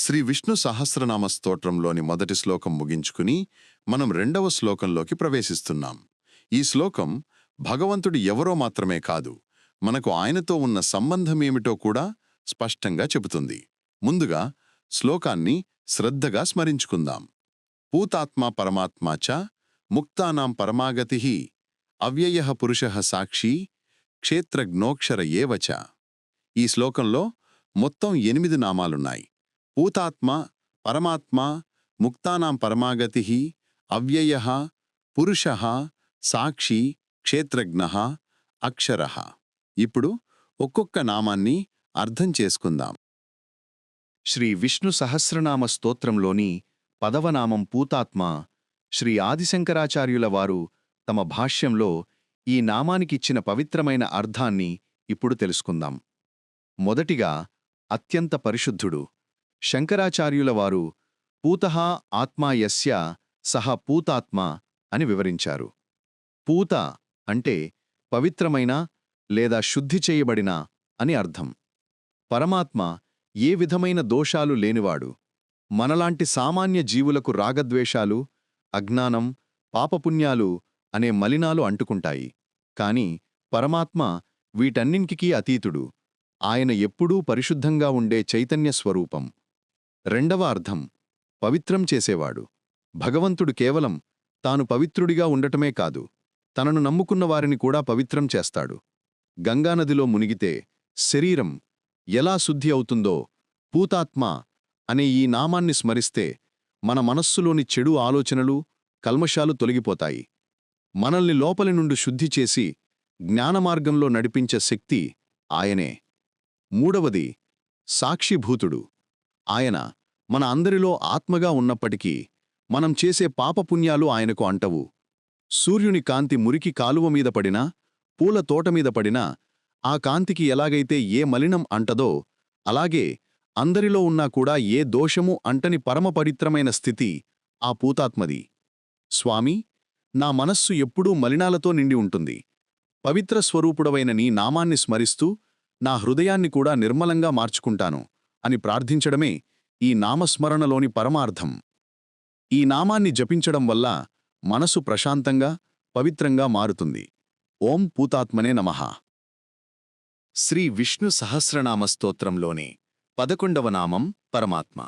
శ్రీ విష్ణు సహస్రనామ స్తోత్రంలోని మొదటి శ్లోకం ముగించుకుని మనం రెండవ శ్లోకంలోకి ప్రవేశిస్తున్నాం. ఈ శ్లోకం భగవంతుడు ఎవరో మాత్రమే కాదు, మనకు ఆయనతో ఉన్న సంబంధమేమిటో కూడా స్పష్టంగా చెబుతుంది. ముందుగా శ్లోకాన్ని శ్రద్ధగా స్మరించుకుందాం. పూతాత్మా పరమాత్మా చ ముక్తానాం పరమాగతిః అవ్యయః పురుషః సాక్షి క్షేత్రజ్ఞోక్షర ఏవచ. ఈ శ్లోకంలో మొత్తం 8 నామాలున్నాయి. పూతాత్మ, పరమాత్మ, ముక్తానాం పరమాగతిః, అవ్యయః, పురుషః, సాక్షి, క్షేత్రజ్ఞః, అక్షరః. ఇప్పుడు ఒక్కొక్క నామాన్ని అర్థం చేసుకుందాం. శ్రీ విష్ణు సహస్రనామ స్తోత్రంలోని 10వ నామం పూతాత్మ. శ్రీ ఆదిశంకరాచార్యుల వారు తమ భాష్యంలో ఈ నామానికిచ్చిన పవిత్రమైన అర్థాన్ని ఇప్పుడు తెలుసుకుందాం. మొదటిగా అత్యంత పరిశుద్ధుడు. శంకరాచార్యుల వారు పూతః ఆత్మా యస్య సహ పూతాత్మ అని వివరించారు. పూత అంటే పవిత్రమైన లేదా శుద్ధి చేయబడిన అని అర్థం. పరమాత్మ ఏ విధమైన దోషాలు లేనివాడు. మనలాంటి సామాన్య జీవులకు రాగద్వేషాలు, అజ్ఞానం, పాపపుణ్యాలు అనే మలినాలు అంటుకుంటాయి. కాని పరమాత్మ వీటన్నింటికీ అతీతుడు. ఆయన ఎప్పుడూ పరిశుద్ధంగా ఉండే చైతన్య స్వరూపం. రెండవ అర్థం పవిత్రం చేసేవాడు. భగవంతుడు కేవలం తాను పవిత్రుడిగా ఉండటమే కాదు, తనను నమ్ముకున్న వారిని కూడా పవిత్రం చేస్తాడు. గంగానదిలో మునిగితే శరీరం ఎలా శుద్ధి అవుతుందో, పూతాత్మ అనే ఈ నామాన్ని స్మరిస్తే మన మనస్సులోని చెడు ఆలోచనలు, కల్మషాలు తొలగిపోతాయి. మనల్ని లోపలి నుండి శుద్ధి చేసి జ్ఞానమార్గంలో నడిపించే శక్తి ఆయనే. మూడవది సాక్షిభూతుడు. ఆయన మన అందరిలో ఆత్మగా ఉన్నప్పటికీ మనం చేసే పాపపుణ్యాలు ఆయనకు అంటవు. సూర్యుని కాంతి మురికి కాలువ మీద పడినా, పూల తోటమీద పడినా ఆ కాంతికి ఎలాగైతే ఏ మలినం అంటదో, అలాగే అందరిలో ఉన్నా కూడా ఏ దోషము అంటని పరమపవిత్రమైన స్థితి ఆ పూతాత్మది. స్వామి, నా మనస్సు ఎప్పుడూ మలినాలతో నిండి ఉంటుంది. పవిత్ర స్వరూపుడవైన నీ నామాన్ని స్మరిస్తూ నా హృదయాన్ని కూడా నిర్మలంగా మార్చుకుంటాను అని ప్రార్థించడమే ఈ నామస్మరణలోని పరమార్థం. ఈ నామాన్ని జపించడం వల్ల మనసు ప్రశాంతంగా, పవిత్రంగా మారుతుంది. ఓం పూతాత్మనే నమః. శ్రీ విష్ణు సహస్రనామ స్తోత్రంలోని 11వ నామం పరమాత్మ.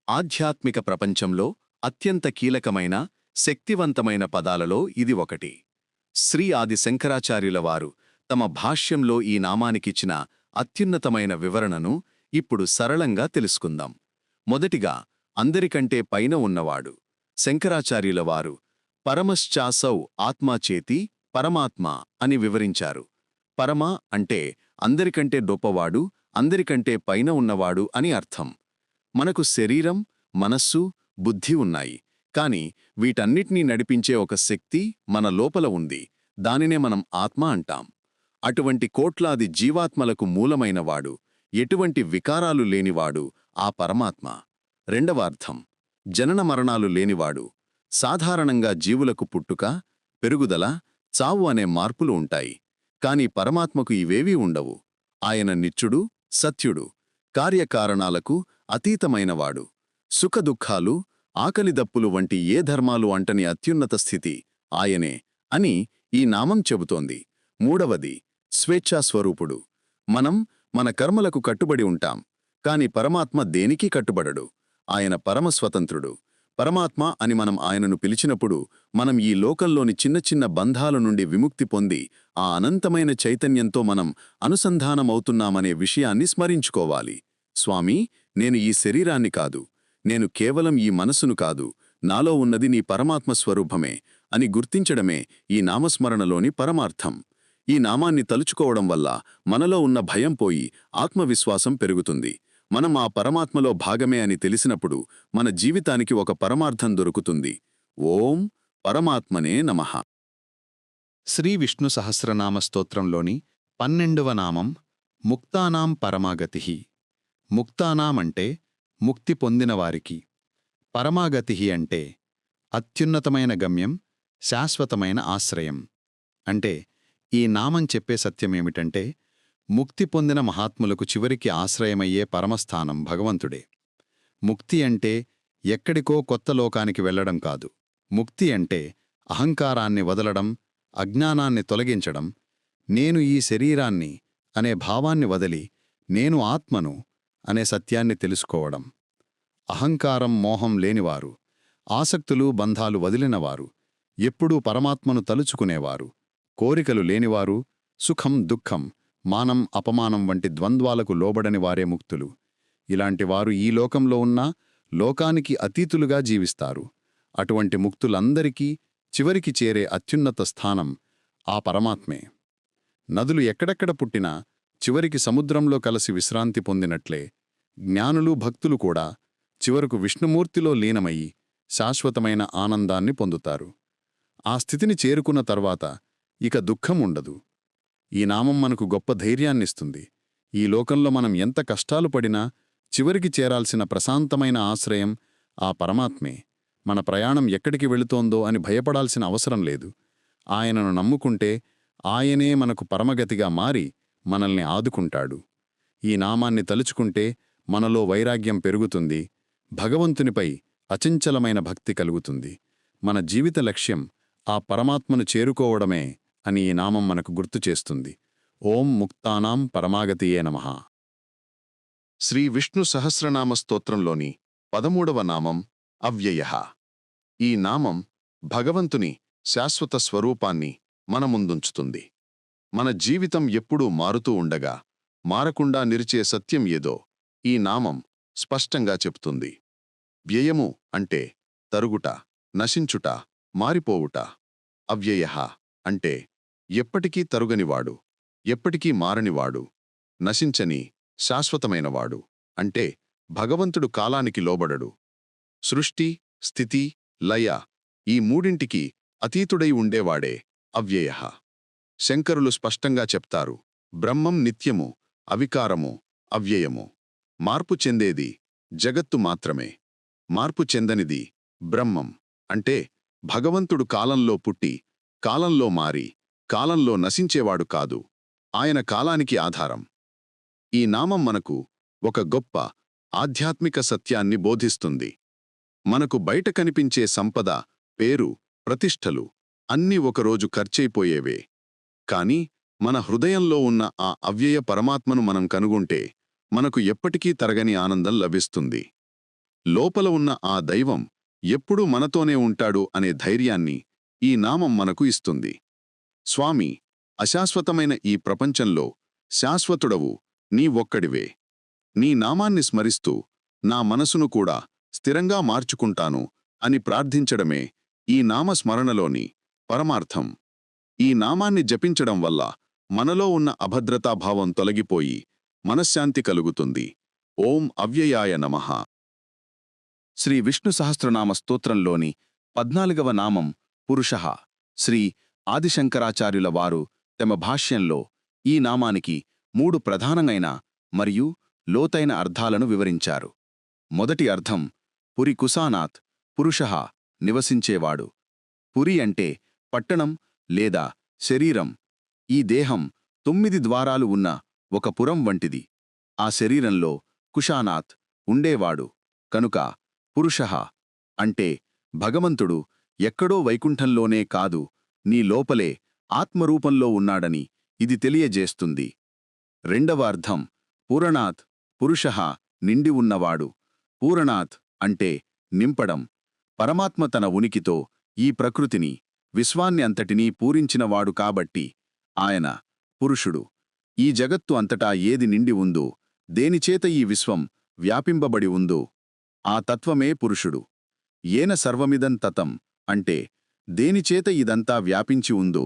ఆధ్యాత్మిక ప్రపంచంలో అత్యంత కీలకమైన, శక్తివంతమైన పదాలలో ఇది ఒకటి. శ్రీ ఆది శంకరాచార్యుల వారు తమ భాష్యంలో ఈ నామానికిచ్చిన అత్యున్నతమైన వివరణను ఇప్పుడు సరళంగా తెలుసుకుందాం. మొదటిగా అందరికంటే పైన ఉన్నవాడు. శంకరాచార్యుల వారు పరమశ్చాసౌ ఆత్మాచేతి పరమాత్మ అని వివరించారు. పరమ అంటే అందరికంటే గొప్పవాడు, అందరికంటే పైన ఉన్నవాడు అని అర్థం. మనకు శరీరం, మనస్సు, బుద్ధి ఉన్నాయి. కాని వీటన్నిటినీ నడిపించే ఒక శక్తి మన లోపల ఉంది. దానినే మనం ఆత్మ అంటాం. అటువంటి కోట్లాది జీవాత్మలకు మూలమైనవాడు, ఎటువంటి వికారాలు లేనివాడు ఆ పరమాత్మ. రెండవ అర్థం జనన మరణాలు లేనివాడు. సాధారణంగా జీవులకు పుట్టుక, పెరుగుదల, చావు అనే మార్పులు ఉంటాయి. కాని పరమాత్మకు ఇవేవీ ఉండవు. ఆయన నిత్యుడు, సత్యుడు, కార్యకారణాలకు అతీతమైనవాడు. సుఖదుఖాలు, ఆకలిదప్పులు వంటి ఏ ధర్మాలు అంటని అత్యున్నత స్థితి ఆయనే అని ఈ నామం చెబుతోంది. మూడవది స్వేచ్ఛాస్వరూపుడు. మనం మన కర్మలకు కట్టుబడి ఉంటాం. కాని పరమాత్మ దేనికీ కట్టుబడడు. ఆయన పరమస్వతంత్రుడు. పరమాత్మ అని మనం ఆయనను పిలిచినప్పుడు మనం ఈ లోకంలోని చిన్న చిన్న బంధాల నుండి విముక్తి పొంది ఆ అనంతమైన చైతన్యంతో మనం అనుసంధానమవుతున్నామనే విషయాన్ని స్మరించుకోవాలి. స్వామీ, నేను ఈ శరీరాన్ని కాదు, నేను కేవలం ఈ మనసును కాదు, నాలో ఉన్నది నీ పరమాత్మ స్వరూపమే అని గుర్తించడమే ఈ నామస్మరణలోని పరమార్థం. ఈ నామాన్ని తలుచుకోవడం వల్ల మనలో ఉన్న భయం పోయి ఆత్మవిశ్వాసం పెరుగుతుంది. మనం ఆ పరమాత్మలో భాగమే అని తెలిసినప్పుడు మన జీవితానికి ఒక పరమార్థం దొరుకుతుంది. ఓం పరమాత్మనే నమః. శ్రీ విష్ణు సహస్రనామ స్తోత్రంలోని 12వ నామం ముక్తానాం పరమాగతిః. ముక్తానాం అంటే ముక్తి పొందినవారికి, పరమాగతిః అంటే అత్యున్నతమైన గమ్యం, శాశ్వతమైన ఆశ్రయం. అంటే ఈ నామం చెప్పే సత్యమేమిటంటే, ముక్తి పొందిన మహాత్ములకు చివరికి ఆశ్రయమయ్యే పరమస్థానం భగవంతుడే. ముక్తి అంటే ఎక్కడికో కొత్త లోకానికి వెళ్లడం కాదు. ముక్తి అంటే అహంకారాన్ని వదలడం, అజ్ఞానాన్ని తొలగించడం, నేను ఈ శరీరాన్ని అనే భావాన్ని వదిలి నేను ఆత్మను అనే సత్యాన్ని తెలుసుకోవడం. అహంకారం, మోహం లేనివారు, ఆసక్తులు, బంధాలు వదిలినవారు, ఎప్పుడూ పరమాత్మను తలుచుకునేవారు, కోరికలు లేనివారు, సుఖం, దుఃఖం, మానం, అపమానం వంటి ద్వంద్వాలకు లోబడని వారే ముక్తులు. ఇలాంటివారు ఈ లోకంలో ఉన్నా లోకానికి అతీతులుగా జీవిస్తారు. అటువంటి ముక్తులందరికీ చివరికి చేరే అత్యున్నత స్థానం ఆ పరమాత్మే. నదులు ఎక్కడెక్కడ పుట్టినా చివరికి సముద్రంలో కలసి విశ్రాంతి పొందినట్లే జ్ఞానులు, భక్తులు కూడా చివరకు విష్ణుమూర్తిలో లీనమయ్యి శాశ్వతమైన ఆనందాన్ని పొందుతారు. ఆ స్థితిని చేరుకున్న తర్వాత ఇక దుఃఖం ఉండదు. ఈ నామం మనకు గొప్ప ధైర్యాన్నిస్తుంది. ఈ లోకంలో మనం ఎంత కష్టాలు పడినా చివరికి చేరాల్సిన ప్రశాంతమైన ఆశ్రయం ఆ పరమాత్మే. మన ప్రయాణం ఎక్కడికి వెళుతోందో అని భయపడాల్సిన అవసరం లేదు. ఆయనను నమ్ముకుంటే ఆయనే మనకు పరమగతిగా మారి మనల్ని ఆదుకుంటాడు. ఈ నామాన్ని తలుచుకుంటే మనలో వైరాగ్యం పెరుగుతుంది, భగవంతునిపై అచంచలమైన భక్తి కలుగుతుంది. మన జీవిత లక్ష్యం ఆ పరమాత్మను చేరుకోవడమే అని ఈ నామం మనకు గుర్తు చేస్తుంది. ఓం ముక్తానాం పరమాగతియే నమః. శ్రీ విష్ణు సహస్రనామ స్తోత్రంలోని 13వ నామం అవ్యయః. ఈ నామం భగవంతుని శాశ్వత స్వరూపాన్ని మన ముందుంచుతుంది. మన జీవితం ఎప్పుడూ మారుతూ ఉండగా మారకుండా నిలిచే సత్యం ఏదో ఈ నామం స్పష్టంగా చెప్తుంది. వ్యయము అంటే తరుగుట, నశించుట, మారిపోవుట. అవ్యయః అంటే ఎప్పటికీ తరుగనివాడు, ఎప్పటికీ మారనివాడు, నశించని శాశ్వతమైనవాడు. అంటే భగవంతుడు కాలానికి లోబడడు. సృష్టి, స్థితి, లయ ఈ మూడింటికి అతీతుడై ఉండేవాడే అవ్యయః. శంకరులు స్పష్టంగా చెప్తారు, బ్రహ్మం నిత్యము, అవికారము, అవ్యయము. మార్పు చెందేది జగత్తు మాత్రమే. మార్పు చెందనిది బ్రహ్మం. అంటే భగవంతుడు కాలంలో పుట్టి, కాలంలో మారి, కాలంలో నశించేవాడు కాదు. ఆయన కాలానికి ఆధారం. ఈ నామం మనకు ఒక గొప్ప ఆధ్యాత్మిక సత్యాన్ని బోధిస్తుంది. మనకు బయట కనిపించే సంపద, పేరు, ప్రతిష్టలు అన్నీ ఒకరోజు ఖర్చయిపోయేవే. కాని మన హృదయంలో ఉన్న ఆ అవ్యయ పరమాత్మను మనం కనుగొంటే మనకు ఎప్పటికీ తరగని ఆనందం లభిస్తుంది. లోపల ఉన్న ఆ దైవం ఎప్పుడూ మనతోనే ఉంటాడు అనే ధైర్యాన్ని ఈ నామం మనకు ఇస్తుంది. స్వామి, అశాశ్వతమైన ఈ ప్రపంచంలో శాశ్వతుడవు నీ ఒక్కడివే. నీ నామాన్ని స్మరిస్తూ నా మనసును కూడా స్థిరంగా మార్చుకుంటాను అని ప్రార్థించడమే ఈ నామస్మరణలోని పరమార్థం. ఈ నామాన్ని జపించడం వల్ల మనలో ఉన్న అభద్రతాభావం తొలగిపోయి మనశ్శాంతి కలుగుతుంది. ఓం అవ్యయాయ నమః. శ్రీ విష్ణు సహస్రనామ స్తోత్రంలోని 14వ నామం పురుషః. శ్రీ ఆదిశంకరాచార్యుల వారు తమ భాష్యంలో ఈ నామానికి 3 ప్రధానమైన మరియు లోతైన అర్థాలను వివరించారు. మొదటి అర్థం పురి కుసానాత్, పురుషః నివసించేవాడు. పురి అంటే పట్టణం లేదా శరీరం. ఈ దేహం 9 ద్వారాలు ఉన్న ఒక పురం వంటిది. ఆ శరీరంలో కుషానాత్ ఉండేవాడు కనుక పురుషః అంటే భగవంతుడు ఎక్కడో వైకుంఠంలోనే కాదు, నీ లోపలే ఆత్మరూపంలో ఉన్నాడని ఇది తెలియజేస్తుంది. రెండవ అర్థం పూరణాత్, పురుషః నిండి ఉన్నవాడు. పూరణాత్ అంటే నింపడం. పరమాత్మ తన ఉనికితో ఈ ప్రకృతిని, విశ్వాన్ని అంతటినీ పూరించినవాడు కాబట్టి ఆయన పురుషుడు. ఈ జగత్తు అంతటా ఏది నిండి ఉందో, దేనిచేత ఈ విశ్వం వ్యాపింపబడి ఉందో ఆ తత్వమే పురుషుడు. ఏన సర్వమిదం తతం అంటే దేనిచేత ఇదంతా వ్యాపించి ఉందో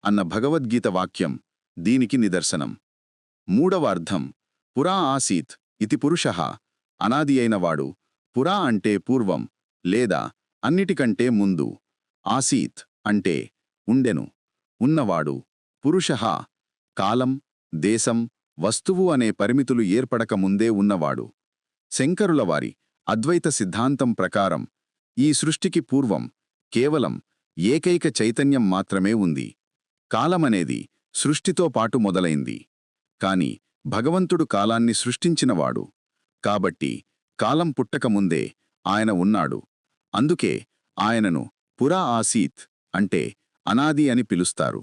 అన్న భగవద్గీత వాక్యం దీనికి నిదర్శనం. మూడవ అర్థం పురా ఆసీత్ ఇతి పురుషః అనాది అయినవాడు. పురా అంటే పూర్వం లేదా అన్నిటికంటే ముందు. ఆసీత్ అంటే ఉండెను, ఉన్నవాడు. పురుషః కాలం, దేశం, వస్తువు అనే పరిమితులు ఏర్పడక ముందే ఉన్నవాడు. శంకరులవారి అద్వైత సిద్ధాంతం ప్రకారం ఈ సృష్టికి పూర్వం కేవలం ఏకైక చైతన్యం మాత్రమే ఉంది. కాలమనేది సృష్టితో పాటు మొదలైంది. కాని భగవంతుడు కాలాన్ని సృష్టించినవాడు. కాబట్టి కాలం పుట్టకముందే ఆయన ఉన్నాడు. అందుకే ఆయనను పురా ఆసీత్ అంటే అనాది అని పిలుస్తారు.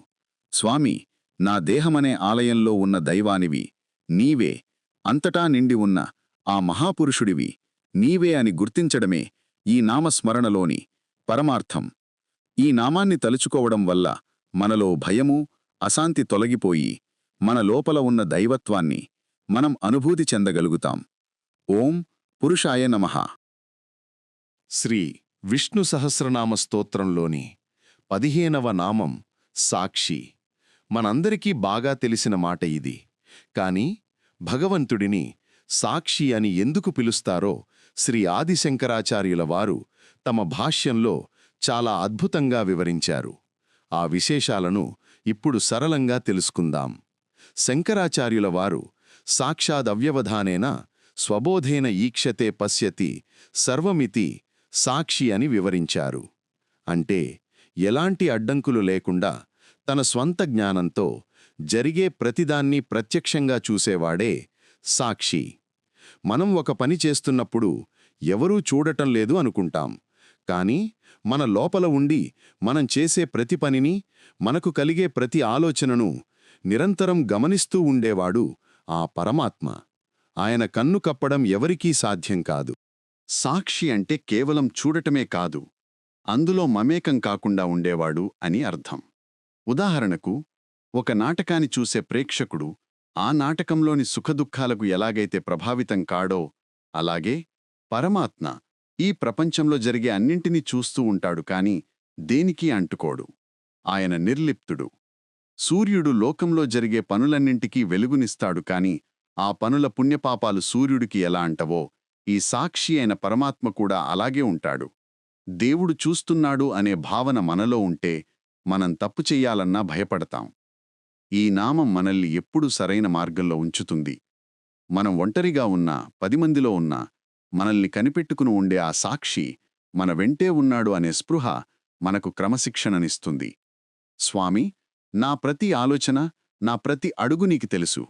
స్వామి, నా దేహమనే ఆలయంలో ఉన్న దైవానివి నీవే, అంతటా నిండి ఉన్న ఆ మహాపురుషుడివి నీవే అని గుర్తించడమే ఈ నామస్మరణలోని పరమార్థం. ఈ నామాన్ని తలుచుకోవడం వల్ల మనలో భయము, అశాంతి తొలగిపోయి మన లోపల ఉన్న దైవత్వాన్ని మనం అనుభూతి చెందగలుగుతాం. ఓం పురుషాయ నమః. శ్రీ విష్ణు సహస్రనామ స్తోత్రంలోని 15వ నామం సాక్షి. మనందరికీ బాగా తెలిసిన మాట ఇది. కాని భగవంతుడిని సాక్షి అని ఎందుకు పిలుస్తారో శ్రీ ఆదిశంకరాచార్యుల వారు తమ భాష్యంలో చాలా అద్భుతంగా వివరించారు. ఆ విశేషాలను ఇప్పుడు సరళంగా తెలుసుకుందాం. శంకరాచార్యుల వారు సాక్షాదవ్యవధానేన స్వబోధేన ఈక్షతే పశ్యతి సర్వమితి సాక్షి అని వివరించారు. అంటే ఎలాంటి అడ్డంకులు లేకుండా తన స్వంత జ్ఞానంతో జరిగే ప్రతిదాన్ని ప్రత్యక్షంగా చూసేవాడే సాక్షి. మనం ఒక పని చేస్తున్నప్పుడు ఎవరూ చూడటం లేదు అనుకుంటాం. కాని మన లోపల ఉండి మనం చేసే ప్రతి పనిని, మనకు కలిగే ప్రతి ఆలోచనను నిరంతరం గమనిస్తూ ఉండేవాడు ఆ పరమాత్మ. ఆయన కన్ను కప్పడం ఎవరికీ సాధ్యం కాదు. సాక్షి అంటే కేవలం చూడటమే కాదు, అందులో మమేకం కాకుండా ఉండేవాడు అని అర్థం. ఉదాహరణకు, ఒక నాటకాన్ని చూసే ప్రేక్షకుడు ఆ నాటకంలోని సుఖదుఖాలకు ఎలాగైతే ప్రభావితం కాడో, అలాగే పరమాత్మ ఈ ప్రపంచంలో జరిగే అన్నింటినీ చూస్తూ ఉంటాడు కాని దేనికీ అంటుకోడు. ఆయన నిర్లిప్తుడు. సూర్యుడు లోకంలో జరిగే పనులన్నింటికీ వెలుగునిస్తాడు కాని ఆ పనుల పుణ్యపాపాలు సూర్యుడికి ఎలా అంటవో, ఈ సాక్షి అయిన పరమాత్మ కూడా అలాగే ఉంటాడు. దేవుడు చూస్తున్నాడు అనే భావన మనలో ఉంటే మనం తప్పు చెయ్యాలన్నా భయపడతాం. ఈ నామం మనల్ని ఎప్పుడూ సరైన మార్గంలో ఉంచుతుంది. మనం ఒంటరిగా ఉన్నా, 10 మందిలో ఉన్నా, మనల్ని కనిపెట్టుకుని ఉండే ఆ సాక్షి మన వెంటే ఉన్నాడు అనే స్పృహ మనకు క్రమశిక్షణనిస్తుంది. స్వామి, నా ప్రతి ఆలోచన, నా ప్రతి అడుగు నీకు తెలుసు.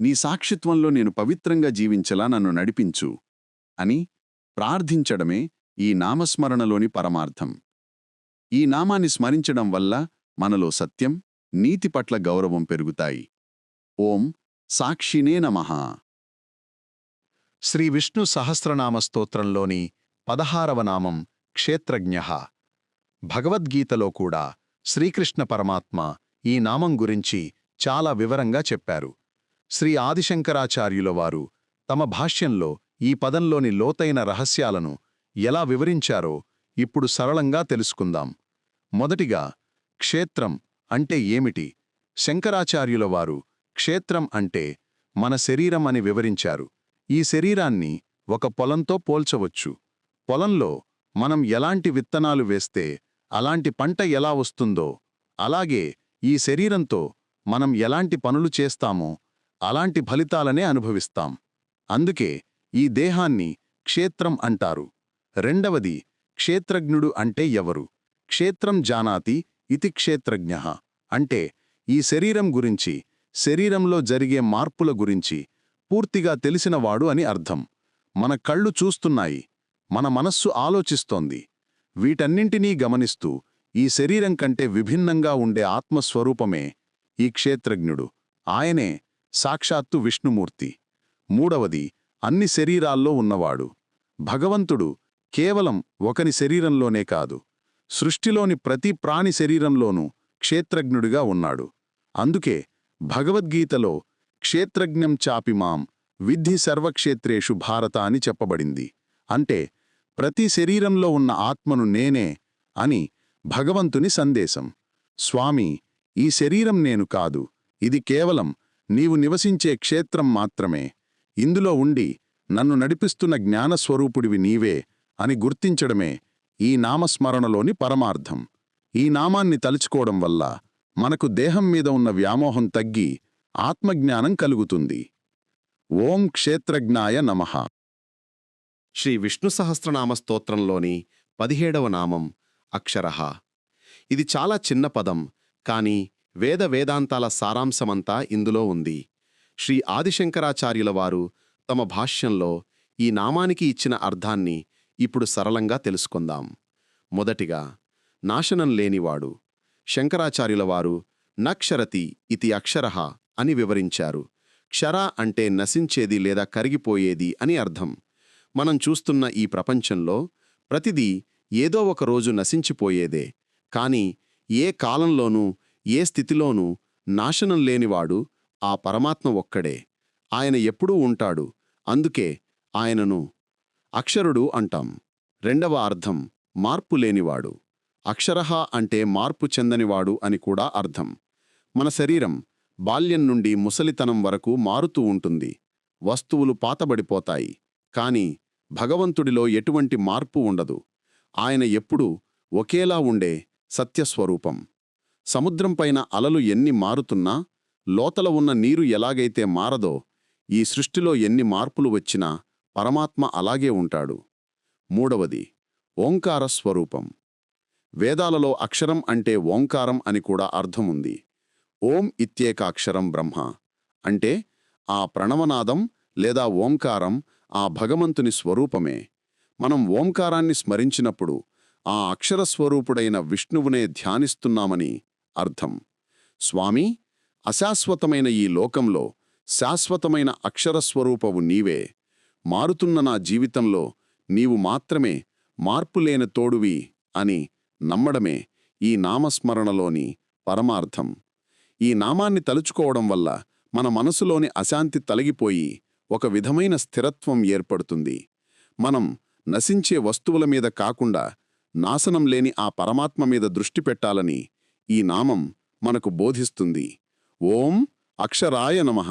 నీ సాక్షిత్వంలో నేను పవిత్రంగా జీవించలా నన్ను నడిపించు అని ప్రార్థించడమే ఈ నామస్మరణలోని పరమార్థం. ఈ నామాన్ని స్మరించడం వల్ల మనలో సత్యం, నీతి పట్ల గౌరవం పెరుగుతాయి. ఓం సాక్షినే నమః. శ్రీ విష్ణు సహస్రనామ స్తోత్రంలోని 16వ నామం క్షేత్రజ్ఞః. భగవద్గీతలో కూడా శ్రీకృష్ణ పరమాత్మ ఈ నామం గురించి చాలా వివరంగా చెప్పారు. శ్రీ ఆదిశంకరాచార్యుల వారు తమ భాష్యంలో ఈ పదంలోని లోతైన రహస్యాలను ఎలా వివరించారో ఇప్పుడు సరళంగా తెలుసుకుందాం. మొదటిగా, క్షేత్రం అంటే ఏమిటి? శంకరాచార్యుల వారు క్షేత్రం అంటే మన శరీరం అని వివరించారు. ఈ శరీరాన్ని ఒక పొలంతో పోల్చవచ్చు. పొలంలో మనం ఎలాంటి విత్తనాలు వేస్తే అలాంటి పంట ఎలా వస్తుందో, అలాగే ఈ శరీరంతో మనం ఎలాంటి పనులు చేస్తామో అలాంటి ఫలితాలనే అనుభవిస్తాం. అందుకే ఈ దేహాన్ని క్షేత్రం అంటారు. రెండవది, క్షేత్రజ్ఞుడు అంటే ఎవరు? క్షేత్రం జానాతి ఇతి క్షేత్రజ్ఞః అంటే ఈ శరీరం గురించి, శరీరంలో జరిగే మార్పుల గురించి పూర్తిగా తెలిసినవాడు అని అర్థం. మన కళ్ళు చూస్తున్నాయి, మన మనస్సు ఆలోచిస్తోంది. వీటన్నింటినీ గమనిస్తూ ఈ శరీరం కంటే విభిన్నంగా ఉండే ఆత్మస్వరూపమే ఈ క్షేత్రజ్ఞుడు. ఆయనే సాక్షాత్తు విష్ణుమూర్తి. మూడవది, అన్ని శరీరాల్లో ఉన్నవాడు. భగవంతుడు కేవలం ఒకని శరీరంలోనే కాదు, సృష్టిలోని ప్రతి ప్రాణి శరీరంలోనూ క్షేత్రజ్ఞుడిగా ఉన్నాడు. అందుకే భగవద్గీతలో క్షేత్రజ్ఞం చాపి మాం విద్ధి సర్వక్షేత్రేషు భారత అని చెప్పబడింది. అంటే ప్రతి శరీరంలో ఉన్న ఆత్మను నేనే అని భగవంతుని సందేశం. స్వామి, ఈ శరీరం నేను కాదు, ఇది కేవలం నీవు నివసించే క్షేత్రం మాత్రమే. ఇందులో ఉండి నన్ను నడిపిస్తున్న జ్ఞానస్వరూపుడివి నీవే అని గుర్తించడమే ఈ నామస్మరణలోని పరమార్థం. ఈ నామాన్ని తలుచుకోవడం వల్ల మనకు దేహం మీద ఉన్న వ్యామోహం తగ్గి ఆత్మజ్ఞానం కలుగుతుంది. ఓం క్షేత్రజ్ఞాయ నమః. శ్రీ విష్ణు సహస్రనామ స్తోత్రంలోని 17వ నామం అక్షరః. ఇది చాలా చిన్న పదం, కాని వేదాంతాల సారాంశమంతా ఇందులో ఉంది. శ్రీ ఆదిశంకరాచార్యుల వారు తమ భాష్యంలో ఈ నామానికి ఇచ్చిన అర్థాన్ని ఇప్పుడు సరళంగా తెలుసుకుందాం. మొదటిగా, నాశనం లేనివాడు. శంకరాచార్యుల వారు నక్షరతి ఇతి అక్షరః అని వివరించారు. క్షర అంటే నశించేది లేదా కరిగిపోయేది అని అర్థం. మనం చూస్తున్న ఈ ప్రపంచంలో ప్రతిదీ ఏదో ఒక రోజు నశించిపోయేదే. కాని ఏ కాలంలోనూ ఏ స్థితిలోనూ నాశనం లేనివాడు ఆ పరమాత్మ ఒక్కడే. ఆయన ఎప్పుడూ ఉంటాడు. అందుకే ఆయనను అక్షరుడు అంటాం. రెండవ అర్థం, మార్పు లేనివాడు. అక్షరః అంటే మార్పు చెందనివాడు అని కూడా అర్థం. మన శరీరం బాల్యం నుండి ముసలితనం వరకు మారుతూ ఉంటుంది. వస్తువులు పాతబడిపోతాయి. కాని భగవంతుడిలో ఎటువంటి మార్పు ఉండదు. ఆయన ఎప్పుడూ ఒకేలా ఉండే సత్యస్వరూపం. సముద్రంపైన అలలు ఎన్ని మారుతున్నా, లోతల ఉన్న నీరు ఎలాగైతే మారదో, ఈ సృష్టిలో ఎన్ని మార్పులు వచ్చినా పరమాత్మ అలాగే ఉంటాడు. మూడవది, ఓంకార స్వరూపం. వేదాలలో అక్షరం అంటే ఓంకారం అని కూడా అర్థముంది. ఓం ఇత్యేకాక్షరం బ్రహ్మ అంటే ఆ ప్రణవనాదం లేదా ఓంకారం ఆ భగవంతుని స్వరూపమే. మనం ఓంకారాన్ని స్మరించినప్పుడు ఆ అక్షరస్వరూపుడైన విష్ణువునే ధ్యానిస్తున్నామని అర్థం. స్వామీ, అశాశ్వతమైన ఈ లోకంలో శాశ్వతమైన అక్షరస్వరూపవు నీవే. మారుతున్న నా జీవితంలో నీవు మాత్రమే మార్పులేని తోడువి అని నమ్మడమే ఈ నామస్మరణలోని పరమార్థం. ఈ నామాన్ని తలుచుకోవడం వల్ల మన మనసులోని అశాంతి తొలగిపోయి ఒక విధమైన స్థిరత్వం ఏర్పడుతుంది. మనం నశించే వస్తువుల మీద కాకుండా నాశనం లేని ఆ పరమాత్మ మీద దృష్టి పెట్టాలని ఈ నామం మనకు బోధిస్తుంది. ఓం అక్షరాయ నమః.